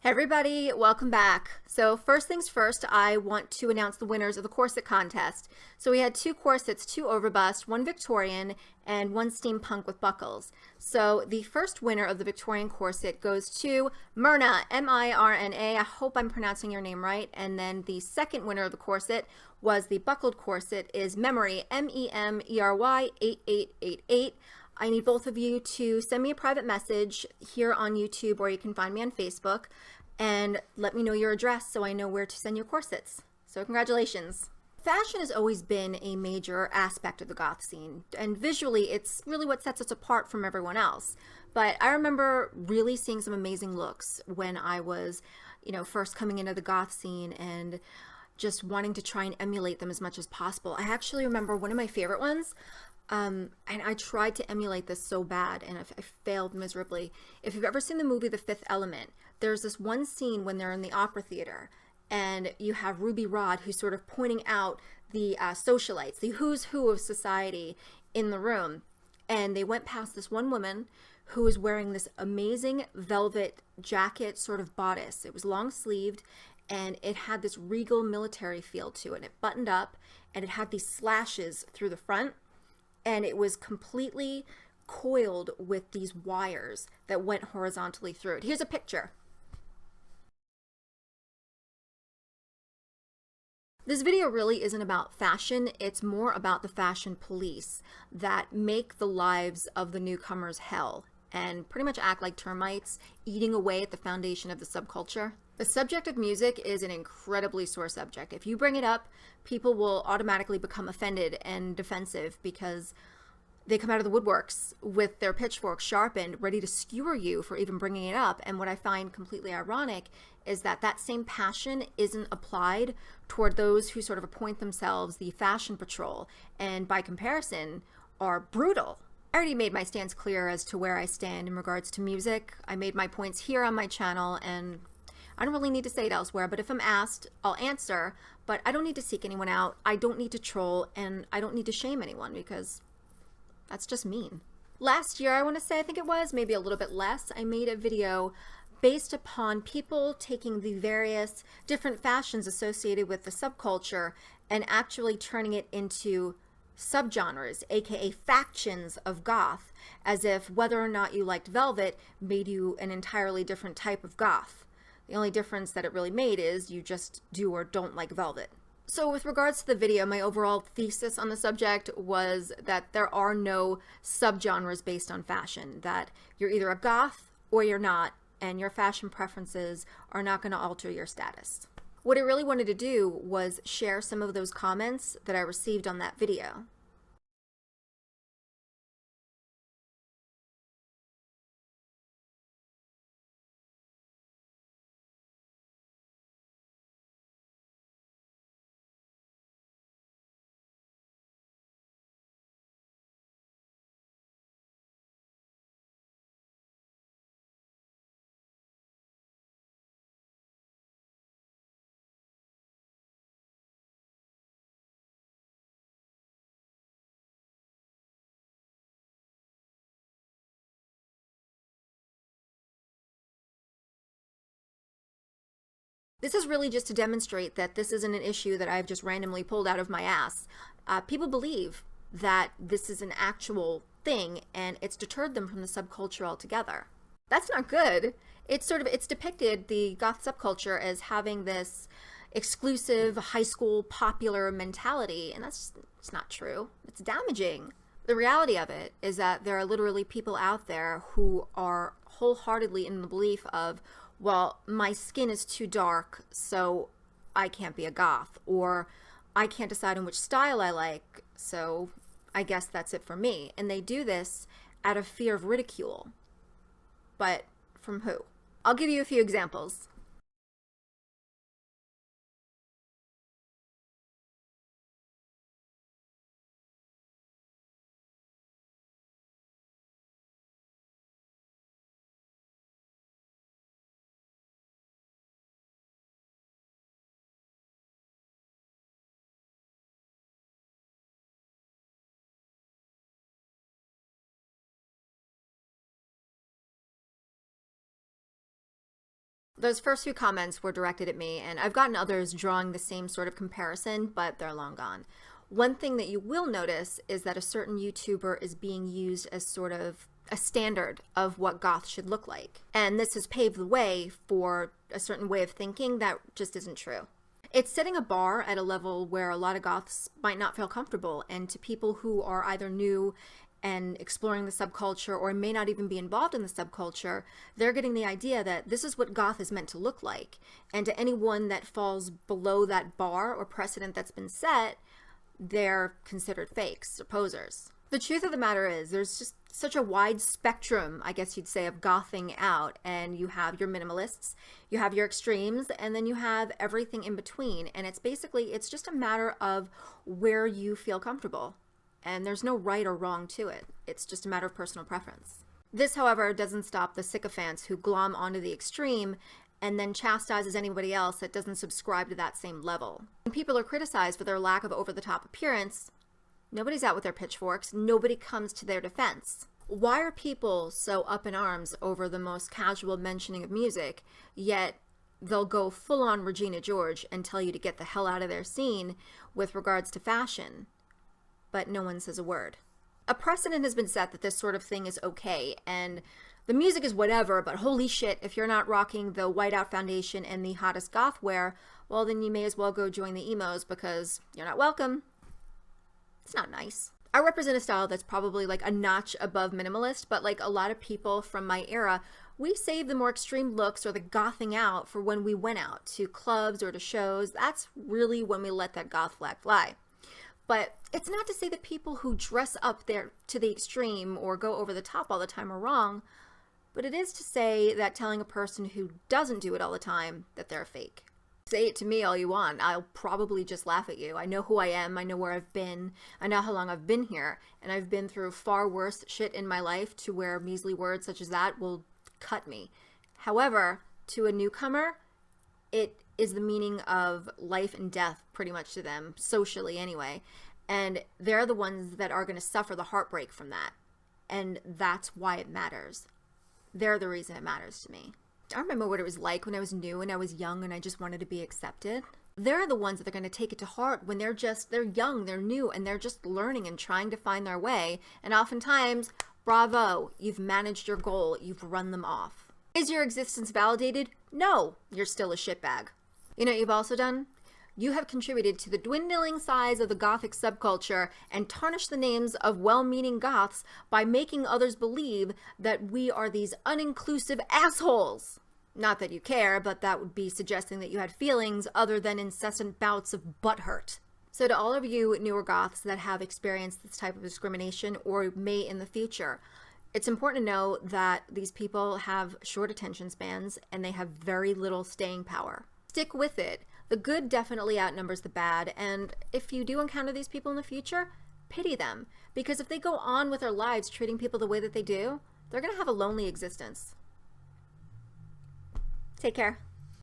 Hey everybody, welcome back. So first things first, I want to announce the winners of the corset contest. So we had two corsets, two overbust, one Victorian, and one steampunk with buckles. So the first winner of the Victorian corset goes to Myrna, M-I-R-N-A. I hope I'm pronouncing your name right. And then the second winner of the corset was the buckled corset is Memory, M-E-M-E-R-Y 8888. I need both of you to send me a private message here on YouTube, or you can find me on Facebook, and let me know your address so I know where to send your corsets. So congratulations. Fashion has always been a major aspect of the goth scene, and visually it's really what sets us apart from everyone else. But I remember really seeing some amazing looks when I was, first coming into the goth scene and just wanting to try and emulate them as much as possible. I actually remember one of my favorite ones, and I tried to emulate this so bad, and I failed miserably. If you've ever seen the movie The Fifth Element, there's this one scene when they're in the opera theater, and you have Ruby Rhod who's sort of pointing out the socialites, the who's who of society in the room. And they went past this one woman who was wearing this amazing velvet jacket sort of bodice. It was long sleeved, and it had this regal military feel to it. It buttoned up, and it had these slashes through the front, and it was completely coiled with these wires that went horizontally through it. Here's a picture. This video really isn't about fashion, it's more about the fashion police that make the lives of the newcomers hell and pretty much act like termites, eating away at the foundation of the subculture. The subject of music is an incredibly sore subject. If you bring it up, people will automatically become offended and defensive because they come out of the woodworks with their pitchforks sharpened, ready to skewer you for even bringing it up. And what I find completely ironic is that that same passion isn't applied toward those who sort of appoint themselves the fashion patrol, and by comparison are brutal. I already made my stance clear as to where I stand in regards to music. I made my points here on my channel, and I don't really need to say it elsewhere, but if I'm asked, I'll answer, but I don't need to seek anyone out, I don't need to troll, and I don't need to shame anyone because that's just mean. Last year, I want to say, I think it was, maybe a little bit less, I made a video based upon people taking the various different fashions associated with the subculture and actually turning it into subgenres, aka factions of goth, as if whether or not you liked velvet made you an entirely different type of goth. The only difference that it really made is you just do or don't like velvet. So with regards to the video, my overall thesis on the subject was that there are no subgenres based on fashion, that you're either a goth or you're not, and your fashion preferences are not going to alter your status. What I really wanted to do was share some of those comments that I received on that video. This is really just to demonstrate that this isn't an issue that I've just randomly pulled out of my ass. People believe that this is an actual thing, and it's deterred them from the subculture altogether. That's not good. It's depicted, the goth subculture, as having this exclusive high school popular mentality, and it's not true. It's damaging. The reality of it is that there are literally people out there who are wholeheartedly in the belief of, well, my skin is too dark, so I can't be a goth, or I can't decide on which style I like, so I guess that's it for me. And they do this out of fear of ridicule. But from who? I'll give you a few examples. Those first few comments were directed at me, and I've gotten others drawing the same sort of comparison, but they're long gone. One thing that you will notice is that a certain YouTuber is being used as sort of a standard of what goth should look like. And this has paved the way for a certain way of thinking that just isn't true. It's setting a bar at a level where a lot of goths might not feel comfortable, and to people who are either new and exploring the subculture or may not even be involved in the subculture, they're getting the idea that this is what goth is meant to look like. And to anyone that falls below that bar or precedent that's been set, they're considered fakes or posers. The truth of the matter is there's just such a wide spectrum, I guess you'd say, of gothing out, and you have your minimalists, you have your extremes, and then you have everything in between. And it's just a matter of where you feel comfortable. And there's no right or wrong to it. It's just a matter of personal preference. This, however, doesn't stop the sycophants who glom onto the extreme and then chastises anybody else that doesn't subscribe to that same level. When people are criticized for their lack of over-the-top appearance, nobody's out with their pitchforks, nobody comes to their defense. Why are people so up in arms over the most casual mentioning of music, yet they'll go full-on Regina George and tell you to get the hell out of their scene with regards to fashion, but no one says a word? A precedent has been set that this sort of thing is okay, and the music is whatever, but holy shit, if you're not rocking the whiteout foundation and the hottest goth wear, well then you may as well go join the emos because you're not welcome. It's not nice. I represent a style that's probably like a notch above minimalist, but like a lot of people from my era, we save the more extreme looks or the gothing out for when we went out to clubs or to shows. That's really when we let that goth flag fly. But it's not to say that people who dress up there to the extreme or go over the top all the time are wrong, but it is to say that telling a person who doesn't do it all the time that they're a fake. Say it to me all you want. I'll probably just laugh at you. I know who I am. I know where I've been. I know how long I've been here. And I've been through far worse shit in my life to where measly words such as that will cut me. However, to a newcomer, it is the meaning of life and death pretty much to them, socially anyway. And they're the ones that are going to suffer the heartbreak from that. And that's why it matters. They're the reason it matters to me. I remember what it was like when I was new and I was young and I just wanted to be accepted. They're the ones that are going to take it to heart when they're young, they're new, and they're just learning and trying to find their way. And oftentimes, bravo, you've managed your goal, you've run them off. Is your existence validated? No, you're still a shitbag. You know what you've also done? You have contributed to the dwindling size of the gothic subculture and tarnished the names of well-meaning goths by making others believe that we are these uninclusive assholes. Not that you care, but that would be suggesting that you had feelings other than incessant bouts of butthurt. So to all of you newer goths that have experienced this type of discrimination or may in the future, it's important to know that these people have short attention spans and they have very little staying power. Stick with it. The good definitely outnumbers the bad, and if you do encounter these people in the future, pity them, because if they go on with their lives treating people the way that they do, they're going to have a lonely existence. Take care.